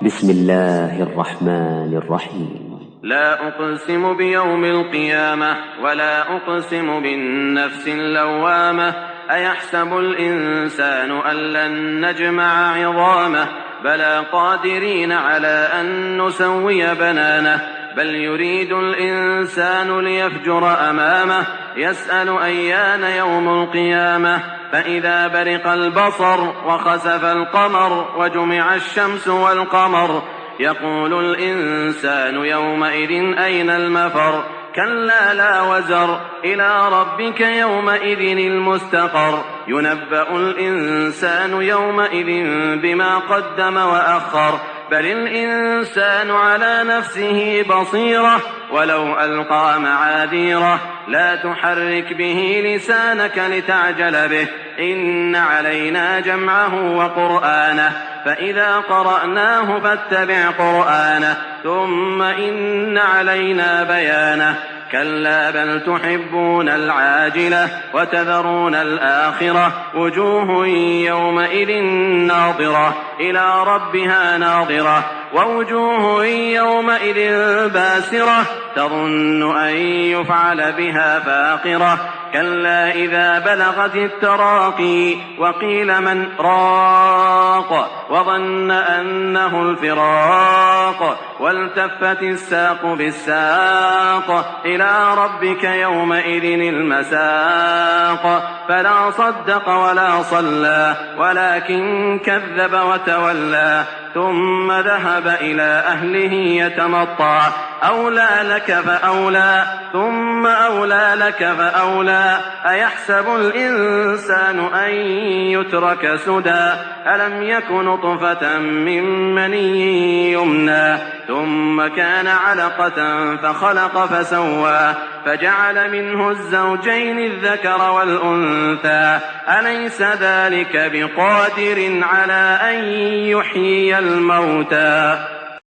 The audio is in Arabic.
بسم الله الرحمن الرحيم. لا أقسم بيوم القيامة ولا أقسم بالنفس اللوامة. أيحسب الإنسان أن لن نجمع عظامه بلى قادرين على أن نسوي بنانه بل يريد الإنسان ليفجر أمامه يسأل أيان يوم القيامة فإذا برق البصر وخسف القمر وجمع الشمس والقمر يقول الإنسان يومئذ أين المفر كلا لا وزر إلى ربك يومئذ المستقر ينبأ الإنسان يومئذ بما قدم وأخر بل الإنسان على نفسه بصيرة ولو ألقى معاذيره لا تحرك به لسانك لتعجل به إن علينا جمعه وقرآنه فإذا قرأناه فاتبع قرآنه ثم إن علينا بيانه كلا بل تحبون العاجلة وتذرون الآخرة وجوه يومئذ ناظرة إلى ربها ناظرة ووجوه يومئذ باسرة تظن أن يفعل بها فاقرة كلا إذا بلغت التراقي وقيل من راق وظن أنه الفراق والتفت الساق بالساق إلى ربك يومئذ المساق فلا صدق ولا صلى ولكن كذب وتولى ثم ذهب إلى أهله يتمطى أولى لك فأولى ثم أولى لك فأولى أيحسب الإنسان أن يترك سدى ألم يك نطفة من مني يمنى ثم كان علقة فخلق فسوى فجعل منه الزوجين الذكر والأنثى أليس ذلك بقادر على أن يحيي الموتى